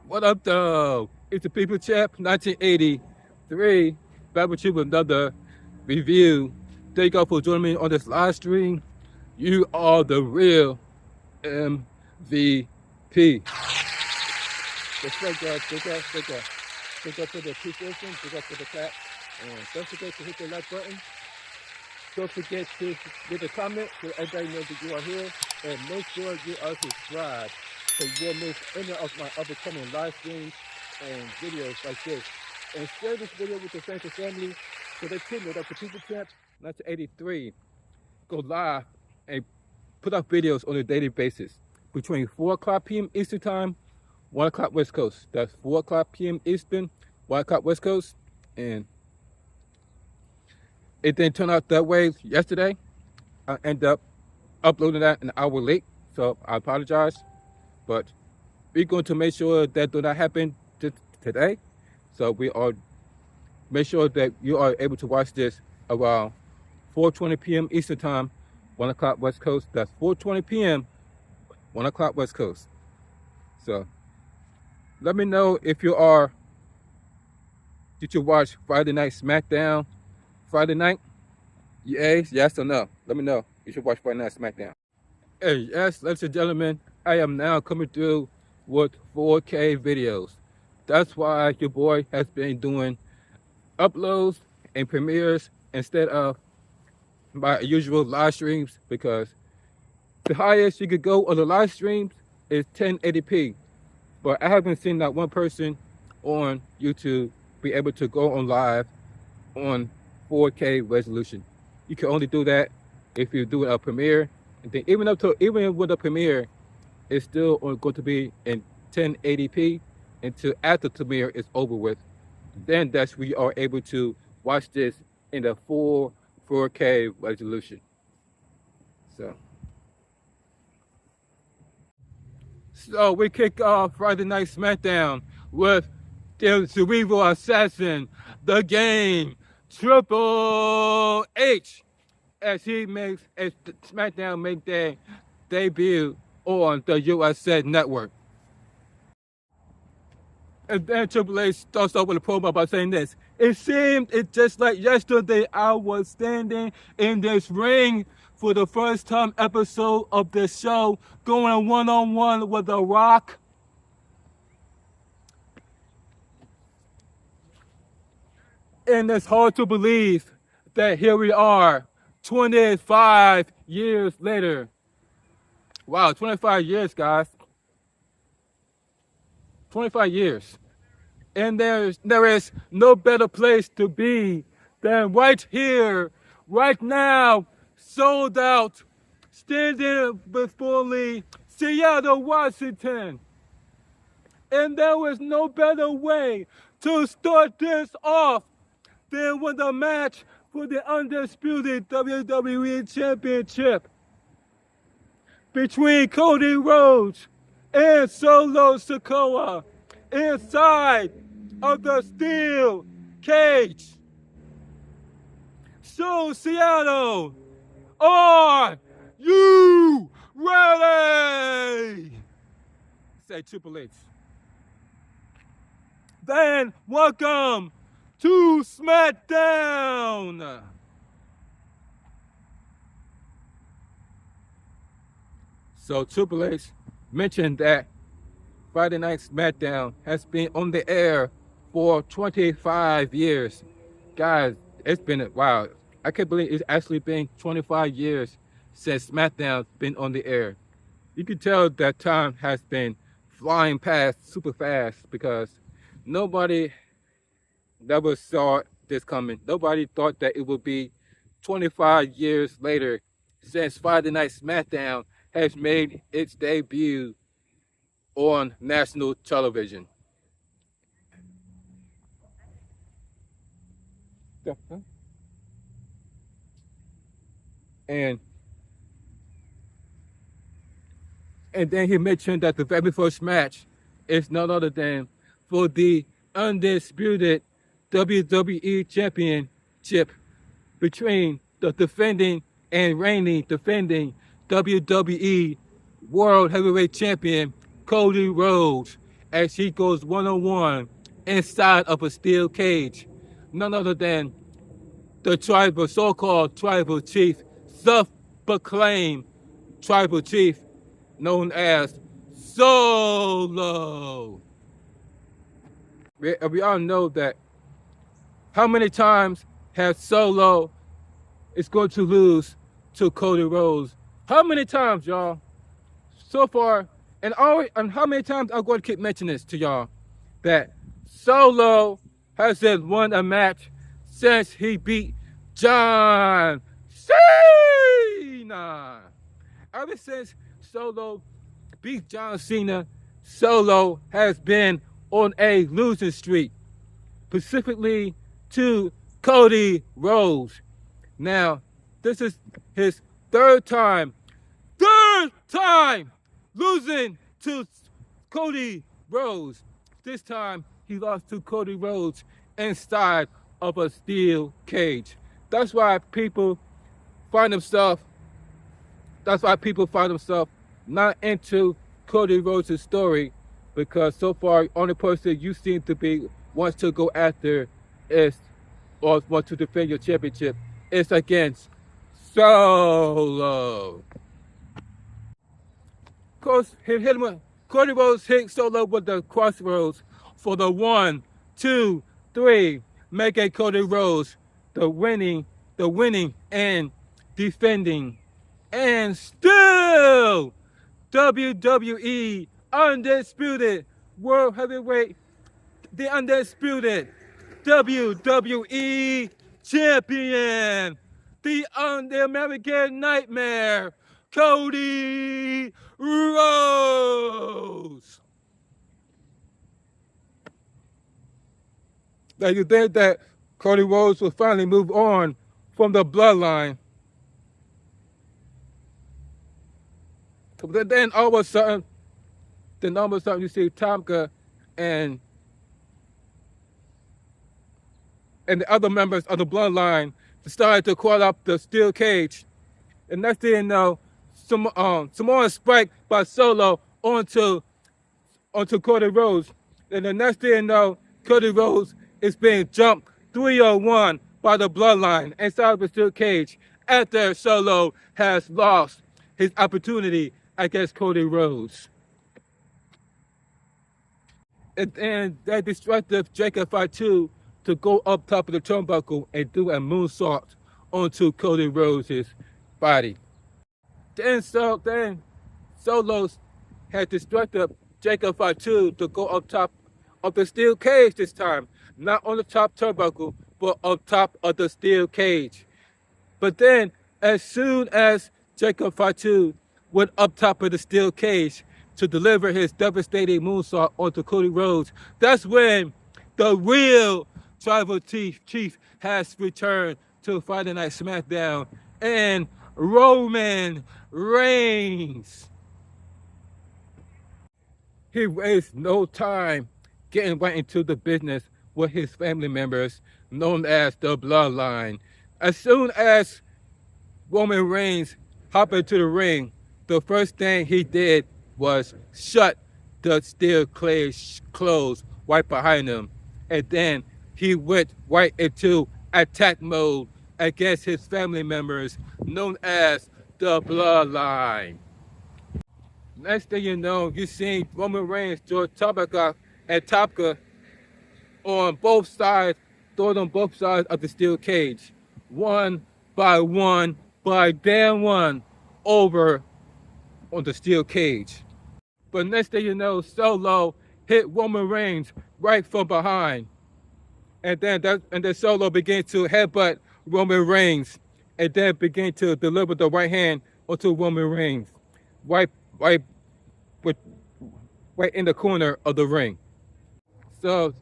What up, though? It's the People Champ 1983. Back with you with another review. Thank you all for joining me on this live stream. You are the real MVP. That's right, guys. Thank you for the appreciation. Thank you for the clap. And don't forget to hit the like button. Don't forget to leave a comment so everybody knows that you are here. And make sure you are subscribed so you'll miss any of my other coming live streams and videos like this. And share this video with your friends and family so they too know that the People Champ 1983 go live and put up videos on a daily basis between 4 o'clock p.m. Eastern Time, 1 o'clock West Coast. That's 4 o'clock p.m. Eastern, 1 o'clock West Coast. And it didn't turn out that way yesterday. I ended up uploading that an hour late, so I apologize. But we're going to make sure that does not happen today. So we are make sure that you are able to watch this around 4:20 p.m. Eastern Time, 1 o'clock West Coast. That's 4:20 p.m., 1 o'clock West Coast. So let me know if did you watch Friday Night SmackDown Friday night? Yes or no? Let me know. You should watch Friday Night SmackDown. Hey, yes, ladies and gentlemen, I am now coming through with 4K videos. That's why your boy has been doing uploads and premieres instead of my usual live streams, because the highest you could go on the live streams is 1080p. But I haven't seen that one person on YouTube be able to go on live on 4K resolution. You can only do that if you're doing a premiere. And then even with a premiere, it's still going to be in 1080p until after the premiere is over with. Then that's when you are able to watch this in the full 4K resolution. So we kick off Friday Night SmackDown with the cerebral assassin, the Game, Triple H, as SmackDown make their debut on the USA Network. And then Triple H starts off with a promo by saying this: "It seemed just like yesterday I was standing in this ring for the first time episode of the show, going one-on-one with The Rock. And it's hard to believe that here we are, 25 years later." Wow, 25 years, guys. 25 years. And there is no better place to be than right here, right now, sold out, standing before Seattle, Washington. And there was no better way to start this off than with a match for the undisputed WWE Championship between Cody Rhodes and Solo Sikoa inside of the steel cage. So Seattle, are you ready? Say Triple H. Then welcome to SmackDown. So Triple H mentioned that Friday Night SmackDown has been on the air for 25 years. Guys, it's been, wow, I can't believe it's actually been 25 years since SmackDown's been on the air. You can tell that time has been flying past super fast, because nobody never saw this coming. Nobody thought that it would be 25 years later since Friday Night SmackDown has made its debut on national television. And then he mentioned that the very first match is none other than for the undisputed WWE Championship between the defending WWE World Heavyweight Champion Cody Rhodes as he goes one-on-one inside of a steel cage. None other than the tribal, so-called tribal chief, self-proclaimed tribal chief, known as Solo. We all know that. How many times has Solo is going to lose to Cody Rhodes? How many times, y'all? So far, and how many times I'm going to keep mentioning this to y'all, that Solo hasn't won a match since he beat John Cena. Ever since Solo beat John Cena, Solo has been on a losing streak, specifically to Cody Rhodes. Now, this is his third time losing to Cody Rhodes. This time, he lost to Cody Rhodes inside of a steel cage. That's why people find themselves not into Cody Rhodes' story, because so far, the only person you seem to be wants to go after is, or wants to defend your championship, is against Solo. Of course, Cody Rhodes hit Solo with the crossroads for the 1, 2, 3, making Cody Rhodes the winning and defending and still WWE undisputed World Heavyweight, the undisputed WWE Champion, the American Nightmare, Cody Rhodes. Now you think that Cody Rhodes will finally move on from the bloodline, but then all of a sudden you see Tonka and the other members of the bloodline decided to crawl up the steel cage. And next thing you know, Samoan spike by Solo onto Cody Rhodes. And the next thing you know, Cody Rhodes is being jumped 3-1 by the bloodline inside of the steel cage after Solo has lost his opportunity against Cody Rhodes. And that destructive Jacob Fatu to go up top of the turnbuckle and do a moonsault onto Cody Rhodes' body. Then Solo had destructive Jacob Fatu to go up top of the steel cage this time. Not on the top turnbuckle, but up top of the steel cage. But then, as soon as Jacob Fatu went up top of the steel cage to deliver his devastating moonsault onto Cody Rhodes, that's when the real tribal chief has returned to Friday Night SmackDown, and Roman Reigns. He wastes no time getting right into the business with his family members, known as the Bloodline. As soon as Roman Reigns hopped into the ring, the first thing he did was shut the steel cage closed right behind him. And then he went right into attack mode against his family members, known as the Bloodline. Next thing you know, you see Roman Reigns, George Tabaka, and Topka on both sides, throwing on both sides of the steel cage, one by one, over on the steel cage. But next thing you know, Solo hit Roman Reigns right from behind, and then Solo began to headbutt Roman Reigns, and then began to deliver the right hand onto Roman Reigns, right in the corner of the ring. So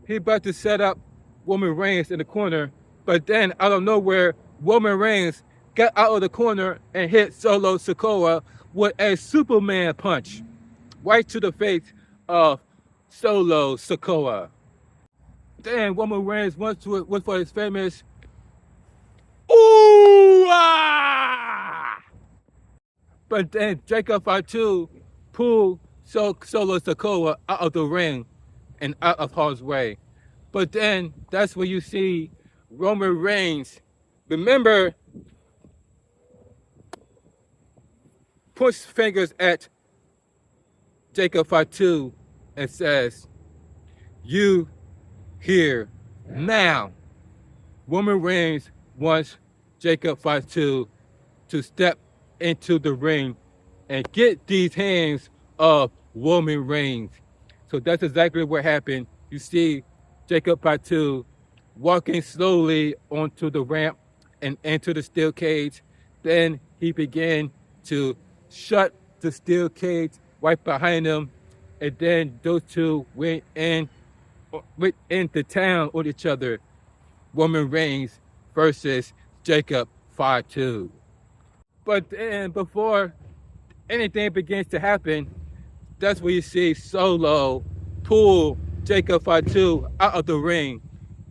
he about to set up Roman Reigns in the corner, but then out of nowhere, Roman Reigns got out of the corner and hit Solo Sikoa with a Superman punch right to the face of Solo Sikoa. Then Roman Reigns went for his famous ooh ah! But then Jacob Fatu pulled Solo Sikoa out of the ring and out of harm's way. But then that's when you see Roman Reigns. Remember, puts fingers at Jacob Fatu and says, "You here now." Roman Reigns wants Jacob Fatu to step into the ring and get these hands of Roman Reigns. So that's exactly what happened. You see Jacob Fatu walking slowly onto the ramp and into the steel cage. Then he began to shut the steel cage right behind him. And then those two went into town with each other. Roman Reigns versus Jacob Fatu. But then before anything begins to happen, that's where you see Solo pull Jacob Fatu out of the ring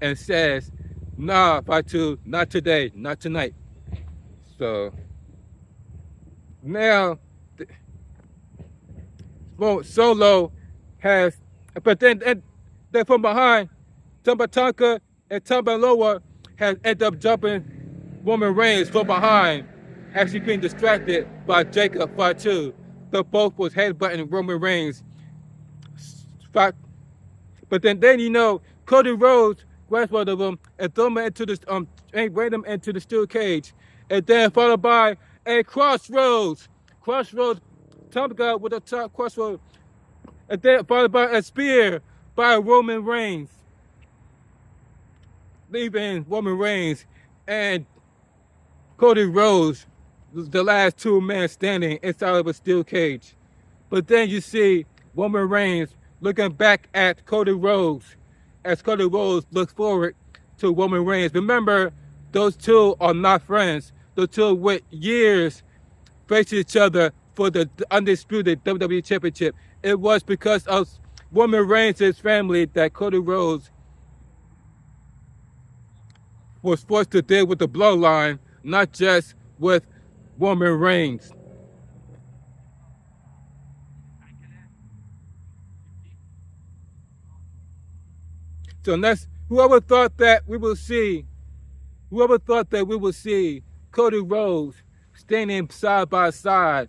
and says, "Nah, Fatu, not today, not tonight." So now Solo has, but then from behind, Tumbatanka and Tumbaloa has ended up jumping Roman Reigns from behind, actually being distracted by Jacob Fatu. The both was headbutting Roman Reigns. But then you know, Cody Rhodes grabs one of them and throw him into the ran him into the steel cage, and then followed by a crossroads, Tumba with a top crossroads, and then followed by a spear by Roman Reigns, leaving Roman Reigns and Cody Rhodes, the last two men standing inside of a steel cage. But then you see Roman Reigns looking back at Cody Rhodes as Cody Rhodes looks forward to Roman Reigns. Remember, those two are not friends. The two went years facing each other for the undisputed WWE Championship. It was because of Roman Reigns' family that Cody Rhodes was forced to deal with the bloodline, not just with Roman Reigns. So next, whoever thought that we will see Cody Rhodes standing side by side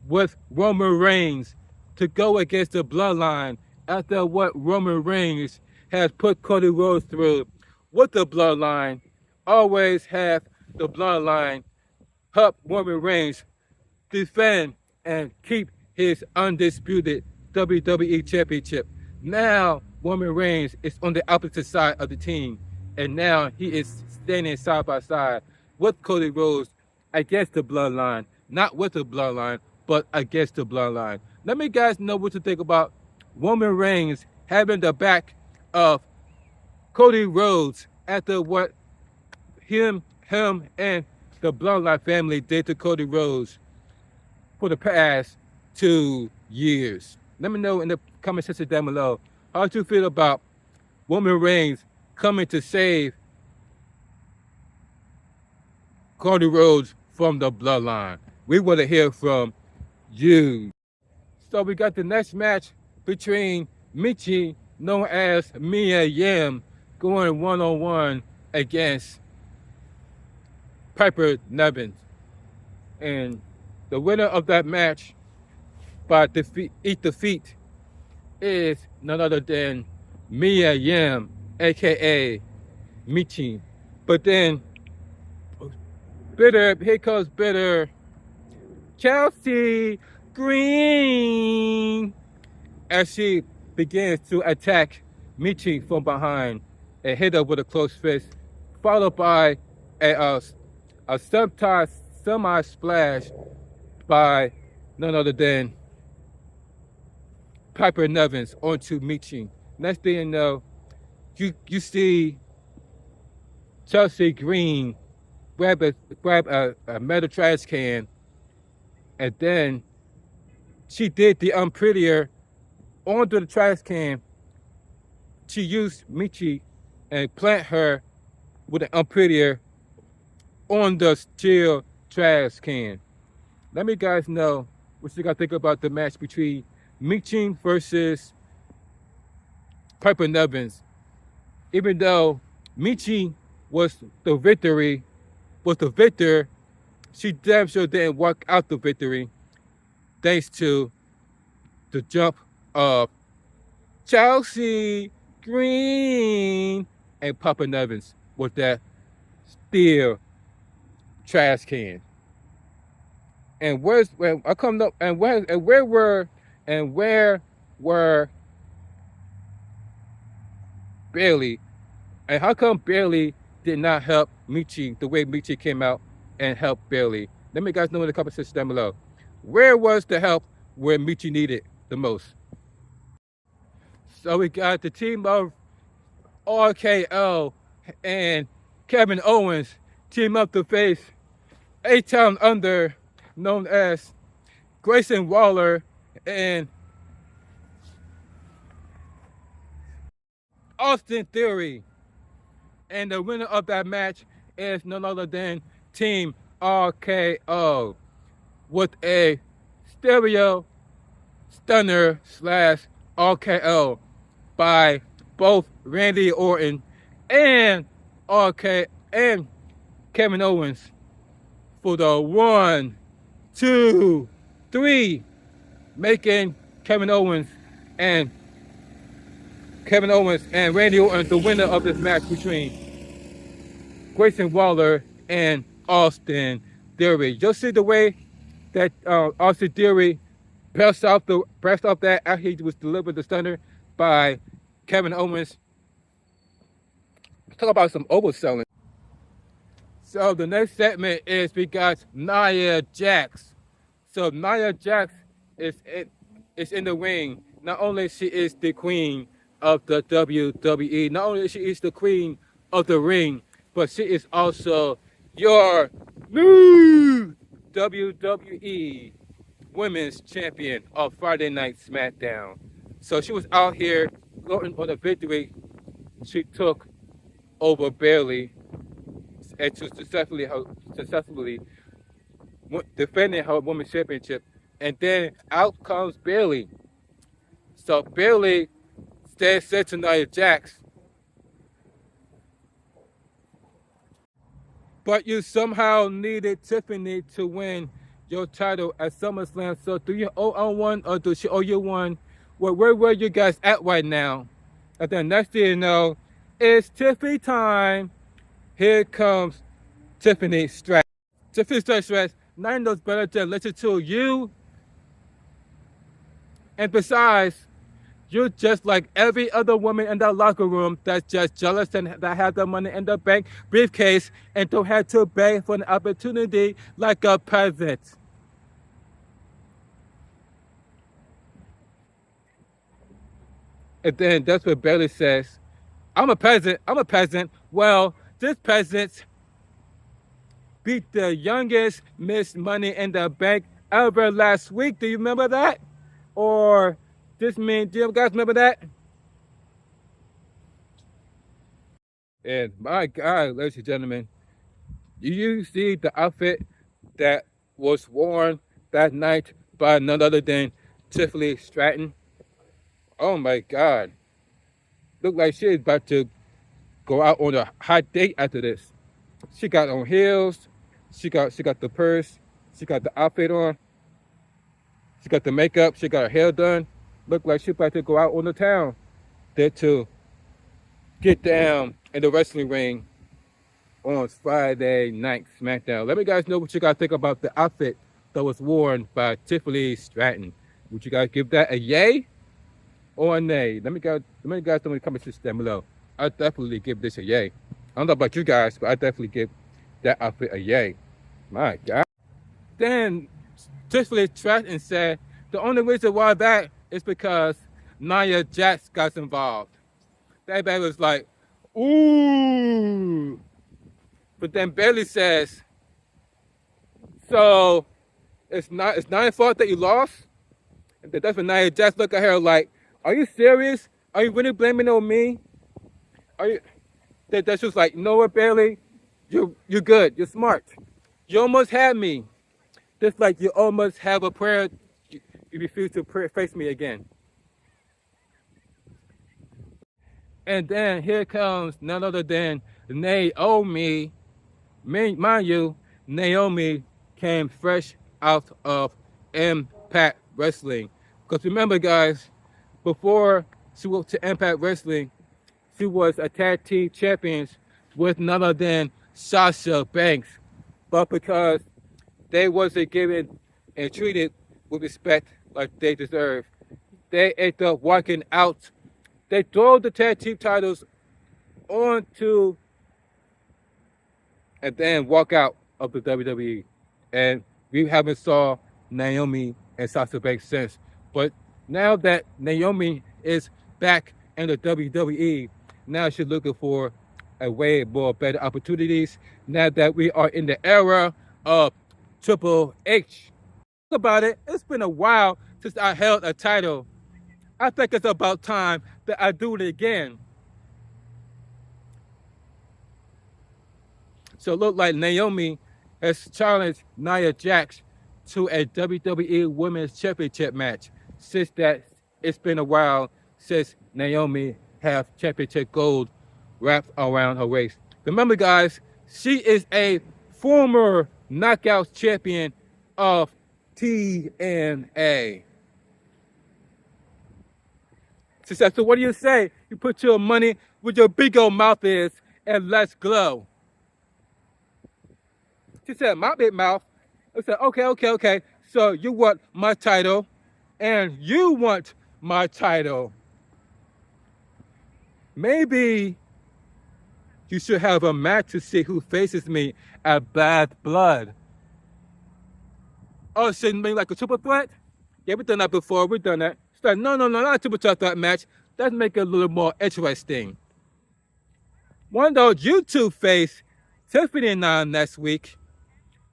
with Roman Reigns to go against the bloodline after what Roman Reigns has put Cody Rhodes through with the bloodline, always have the bloodline help Roman Reigns defend and keep his undisputed WWE Championship. Now Roman Reigns is on the opposite side of the team, and now he is standing side by side with Cody Rhodes against the bloodline, not with the bloodline, but against the bloodline. Let me guys know what to think about Roman Reigns having the back of Cody Rhodes after what him and the bloodline family did to Cody Rhodes for the past 2 years. Let me know in the comment section down below how you feel about Roman Reigns coming to save Cody Rhodes from the bloodline. We want to hear from you. So we got the next match between Michi, known as Mia Yim, going one-on-one against Piper Nevins. And the winner of that match by defeat is none other than Mia Yim, aka Michi. But then here comes bitter Chelsea Green as she begins to attack Michi from behind and hit her with a close fist, followed by a semi splash by none other than Piper Nevins onto Michi. Next thing you know, you see Chelsea Green grab a metal trash can, and then she did the unprettier onto the trash can. She used Michi and plant her with an unprettier on the steel trash can. Let me guys know what you guys think about the match between Michi versus Piper Nevins. Even though Michi was the victor, she damn sure didn't walk out the victory thanks to the jump of Chelsea Green and Piper Nevins with that steel trash can. And where's when I come up and where were Bailey, and how come Bailey did not help Michi the way Michi came out and helped Bailey? Let me guys know in the comment section down below. Where was the help where Michi needed the most? So we got the team of RKO and Kevin Owens team up to face 8-Town Under, known as Grayson Waller and Austin Theory. And the winner of that match is none other than Team RKO with a stereo stunner slash RKO by both Randy Orton and and Kevin Owens for the 1, 2, 3, making Kevin Owens and Randy Orton the winner of this match between Grayson Waller and Austin Theory. You'll see the way that Austin Theory pressed off that after he was delivered the stunner by Kevin Owens. Let's talk about some overselling. So the next segment is we got Nia Jax. So Nia Jax is in the ring. Not only she is the queen of the WWE, not only she is the queen of the ring, but she is also your new WWE Women's Champion of Friday Night SmackDown. So she was out here gloating on the victory she took over Bailey and to successfully defending her Women's Championship. And then out comes Bailey. So Bailey said to Nia Jax, but you somehow needed Tiffany to win your title at SummerSlam. So do you owe her one or do she owe you one? Well, where were you guys at right now? And then next thing you know, it's Tiffany time. Here comes Tiffany Stratton. Tiffany Stratton, none knows better than listen to you. And besides, you're just like every other woman in that locker room that's just jealous and that has the money in the bank briefcase and don't have to beg for an opportunity like a peasant. And then that's what Bailey says. I'm a peasant. Well, this peasant beat the youngest Miss Money in the Bank ever last week. Do you remember that? Or do you guys remember that? And my God, ladies and gentlemen, you see the outfit that was worn that night by none other than Tiffany Stratton? Oh my God. Looked like she's about to go out on a hot date after this. She got on heels, she got the purse, she got the outfit on, she got the makeup, she got her hair done. Looked like she's about to go out on the town. There to get down in the wrestling ring on Friday Night SmackDown. Let me guys know what you guys think about the outfit that was worn by Tiffany Stratton. Would you guys give that a yay or a nay? Let me guys know in the comment section down below. I definitely give this a yay. I don't know about you guys, but I definitely give that outfit a yay. My God. Then Tiffany Stratton said the only reason why that is because Nia Jax got involved. Everybody was like, ooh. But then Bailey says, so it's not your fault that you lost? And that's when Nia Jax looked at her like, are you serious? Are you really blaming it on me? Are you? That's just like, you know what, Bailey? You're good. You're smart. You almost had me. Just like you almost have a prayer you refuse to face me again. And then here comes none other than Naomi. Mind you, Naomi came fresh out of Impact Wrestling. Because remember, guys, before she went to Impact Wrestling, she was a tag team champion with none other than Sasha Banks. But because they wasn't given and treated with respect like they deserve, they ended up walking out. They throw the tag team titles onto and then walk out of the WWE. And we haven't saw Naomi and Sasha Banks since. But now that Naomi is back in the WWE, now she's looking for a way more better opportunities. Now that we are in the era of Triple H. Think about it, it's been a while since I held a title. I think it's about time that I do it again. So it looked like Naomi has challenged Nia Jax to a WWE Women's Championship match. Since that, it's been a while since Naomi have championship gold wrapped around her waist. Remember, guys, she is a former knockout champion of TNA. She said, so what do you say? You put your money where your big old mouth is and let's glow. She said, my big mouth. I said, okay. So you want my title and you want my title. Maybe you should have a match to see who faces me at Bad Blood. Oh, shouldn't be like a triple threat? Yeah, we've done that before. We've done that. She's like, no, not a triple threat match. Let's make it a little more interesting. One though, you two face Tiffany and I next week.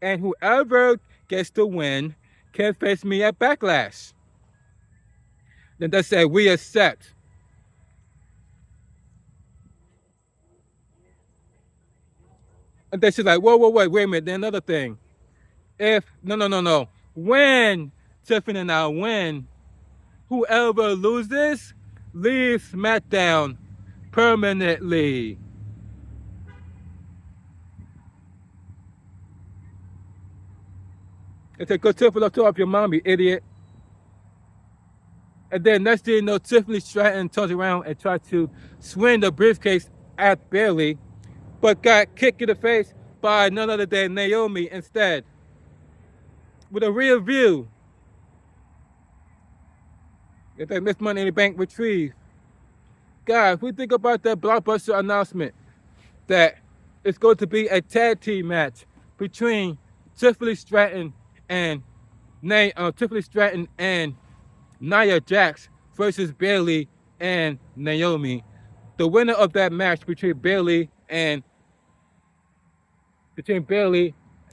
And whoever gets to win can face me at Backlash. Then they say, we accept. And then she's like, whoa, wait a minute. Then another thing. If, no. When Tiffany and I win, whoever loses, leaves SmackDown permanently. It's a good Tiffany to up your mom, you idiot. And then next thing you know, Tiffany Stratton turns around and tries to swing the briefcase at Bayley, but got kicked in the face by none other than Naomi instead. With a rear view. If they miss Money in the Bank retrieve. Guys, we think about that blockbuster announcement that it's going to be a tag team match between Tiffany Stratton and Nia Jax versus Bayley and Naomi. The winner of that match between Bayley and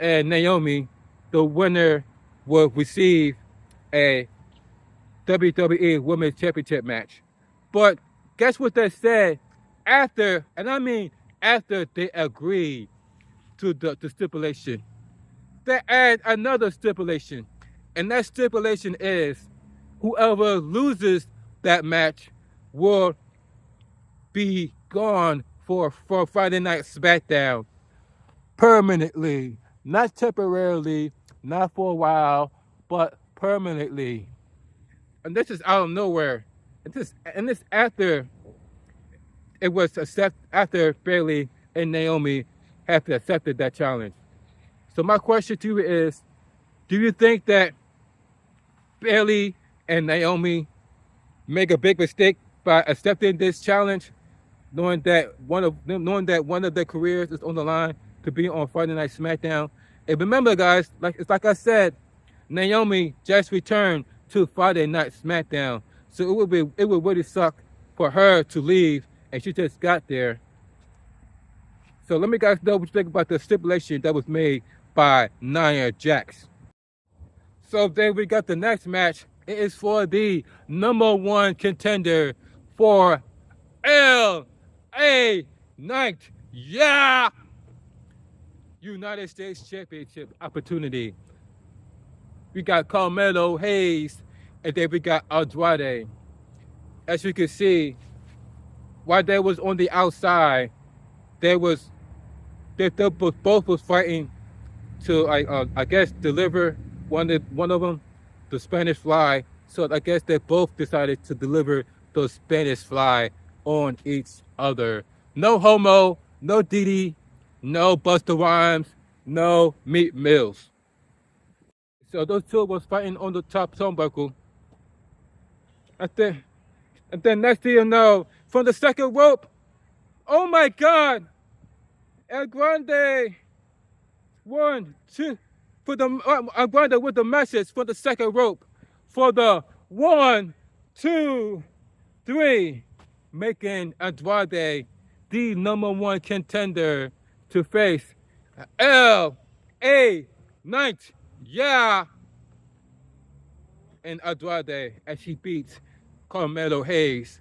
Naomi, the winner will receive a WWE Women's Championship match. But guess what they said after, and I mean after they agreed to the stipulation? They add another stipulation, and that stipulation is whoever loses that match will be gone for Friday Night SmackDown permanently, not temporarily, not for a while, but permanently. And this is out of nowhere. And this after it was after Bayley and Naomi have accepted that challenge. So my question to you is, do you think that Bayley and Naomi make a big mistake by accepting this challenge, knowing that one of their careers is on the line to be on Friday Night SmackDown? And remember, guys, like I said, Naomi just returned to Friday Night SmackDown, so it would really suck for her to leave, and she just got there. So let me guys know what you think about the stipulation that was made by Nia Jax. So then we got the next match. It is for the #1 contender for LA Knight. Yeah! United States Championship opportunity. We got Carmelo Hayes and then we got Andrade. As you can see, while they was on the outside, they both was fighting to I guess deliver one of them the Spanish fly. So I guess they both decided to deliver the Spanish fly on each other. No homo, no Didi, no Busta Rhymes, no Meat Mills. So those two was fighting on the top turnbuckle. And then next thing you know, from the second rope, oh my God, El Grande, 1, 2, for the El Grande with the message for the second rope, for the 1, 2, 3, making Andrade the #1 contender to face L.A. Knight, yeah, and Andrade as he beats Carmelo Hayes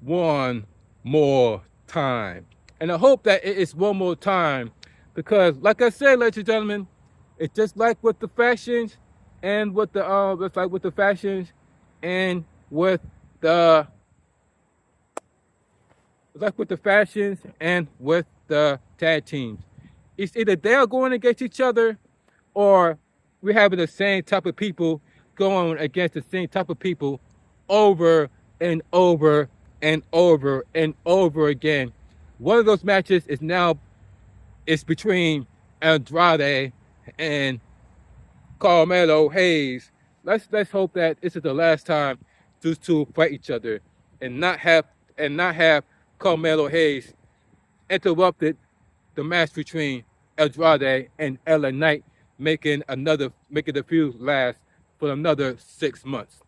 one more time. And I hope that it is one more time because, like I said, ladies and gentlemen, it's just like with the fashions and with the it's like with the fashions and with the tag teams. It's either they're going against each other or we're having the same type of people going against the same type of people over and over and over and over again. One of those matches is between Andrade and Carmelo Hayes. Let's hope that this is the last time these two fight each other and not have Carmelo Hayes interrupted the match between Andrade and LA Knight, making the feud last for another 6 months.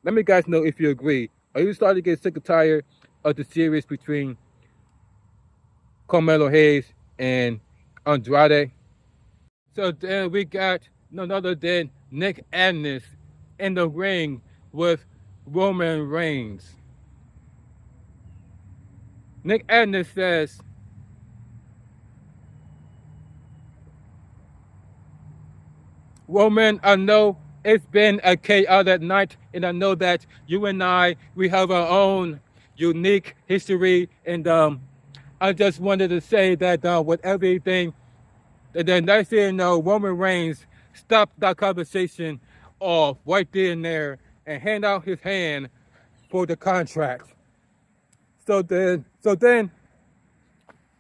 Let me guys know if you agree. Are you starting to get sick and tired of the series between Carmelo Hayes and Andrade? So then we got none other than Nick Aldis in the ring with Roman Reigns. Nick Aldis says, Roman, I know it's been a chaotic night, and I know that you and we have our own unique history, and I just wanted to say that with everything, the next thing you know, Roman Reigns stopped that conversation off right there and there and hand out his hand for the contract. So then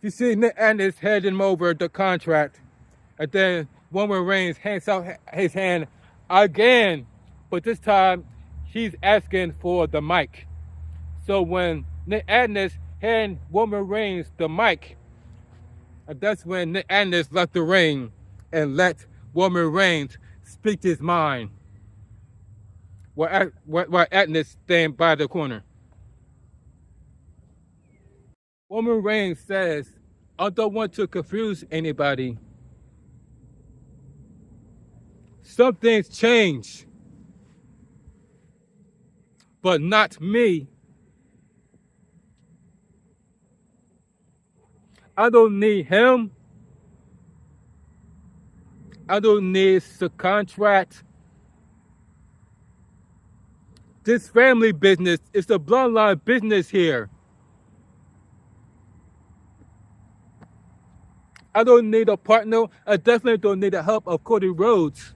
you see Nick Aldis handing over the contract, and then Roman Reigns hands out his hand again, but this time he's asking for the mic. So when Nick Aldis hand Roman Reigns the mic, and that's when Nick Aldis left the ring and let Roman Reigns speak his mind while Aldis staying by the corner. Roman Reigns says, I don't want to confuse anybody. Some things change, but not me. I don't need him. I don't need the contract. This family business is the bloodline business here. I don't need a partner. I definitely don't need the help of Cody Rhodes.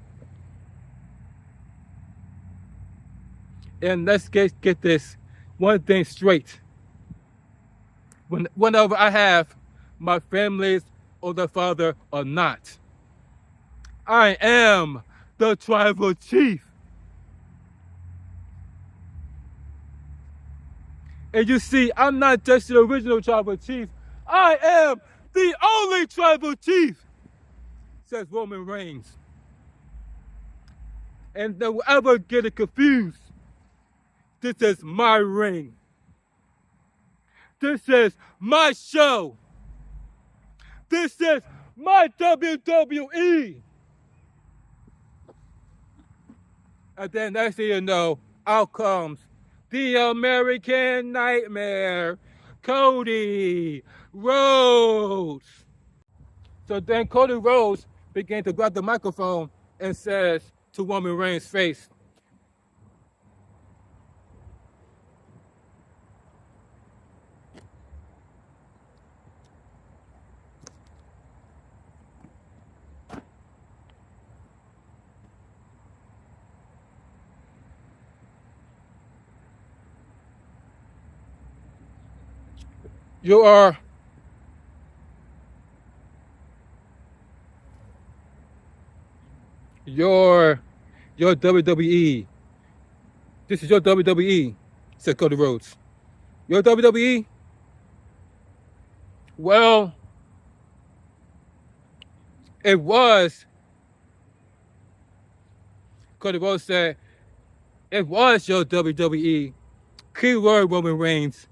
And let's get this one thing straight. Whenever I have my family's older father or not, I am the tribal chief. And you see, I'm not just the original tribal chief. I am the only tribal chief, says Roman Reigns. And don't ever get it confused. This is my ring. This is my show. This is my WWE. And then next thing you know, out comes the American Nightmare, Cody Rhodes. So then Cody Rhodes began to grab the microphone and says to Roman Reigns' face, your your WWE. This is your WWE, said Cody Rhodes. Your WWE? Well, it was. Cody Rhodes said it was your WWE. Keyword Roman Reigns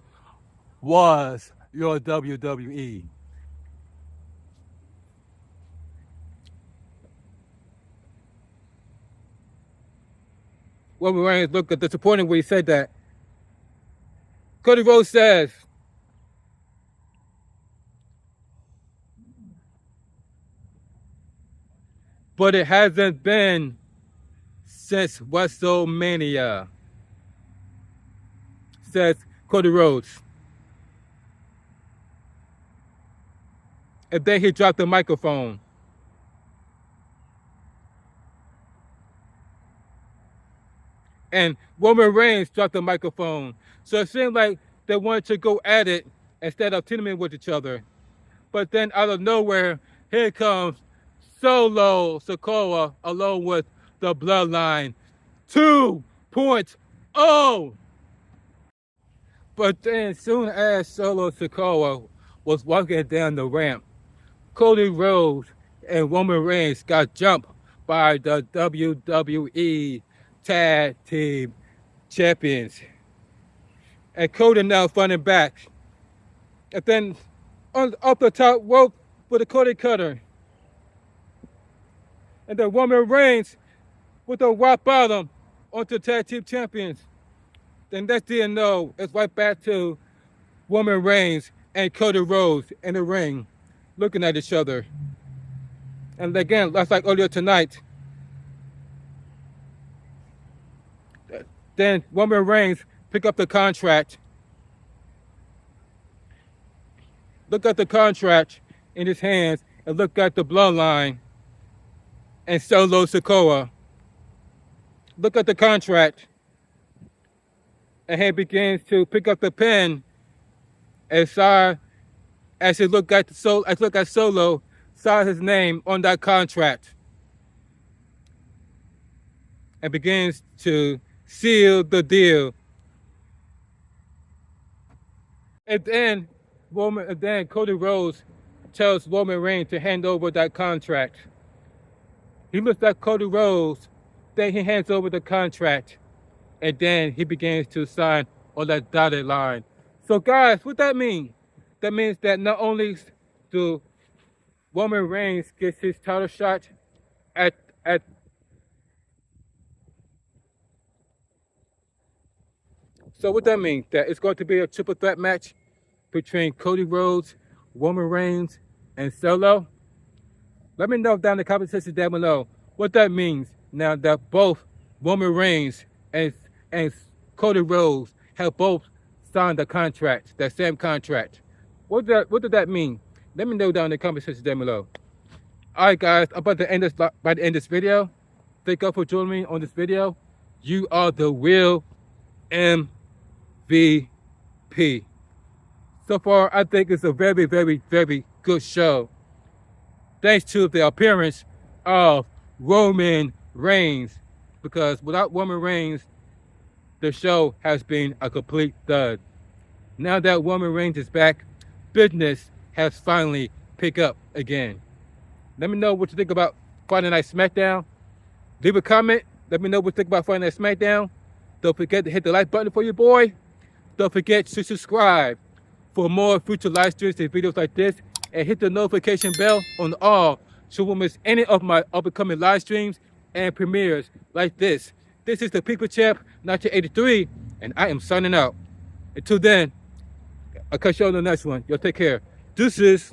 was your WWE. Roman Reigns looked disappointed when he said that. Cody Rhodes says, but it hasn't been since WrestleMania, says Cody Rhodes. And then he dropped the microphone. And Roman Reigns dropped the microphone. So it seemed like they wanted to go at it instead of teaming with each other. But then out of nowhere, here comes Solo Sikoa along with the Bloodline 2.0. But then soon as Solo Sikoa was walking down the ramp, Cody Rhodes and Roman Reigns got jumped by the WWE Tag Team Champions. And Cody now running back. And then off the top rope with a Cody Cutter. And then Roman Reigns with a rock bottom onto the Tag Team Champions. Then next thing you know, it's right back to Roman Reigns and Cody Rhodes in the ring, looking at each other. And again, that's like earlier tonight. Then Roman Reigns pick up the contract. Look at the contract in his hands and look at the Bloodline and Solo Sikoa. Look at the contract. And he begins to pick up the pen and saw, as he looked at Solo, saw his name on that contract. And begins to seal the deal. And then Cody Rhodes tells Roman Reigns to hand over that contract. He looks at Cody Rhodes, then he hands over the contract, and then he begins to sign on that dotted line. So guys, what that means? That means that not only do Roman Reigns get his title shot at So what that means? That it's going to be a triple threat match between Cody Rhodes, Roman Reigns, and Solo? Let me know down in the comment section down below what that means now that both Roman Reigns and Cody Rhodes have both signed the contract, that same contract. What did that mean? Let me know down in the comment section down below. Alright guys, I'm about to end this video. Thank you for joining me on this video. You are the real MVP. So far, I think it's a very, very, very good show. Thanks to the appearance of Roman Reigns. Because without Roman Reigns, the show has been a complete dud. Now that Roman Reigns is back, business has finally picked up again. Let me know what you think about Friday Night SmackDown. Leave a comment. Let me know what you think about Friday Night SmackDown. Don't forget to hit the like button for your boy. Don't forget to subscribe for more future live streams and videos like this. And hit the notification bell on all so you won't miss any of my upcoming live streams and premieres like this. This is the People Champ 1983, and I am signing out. Until then, I'll catch you on the next one. Y'all take care. Deuces.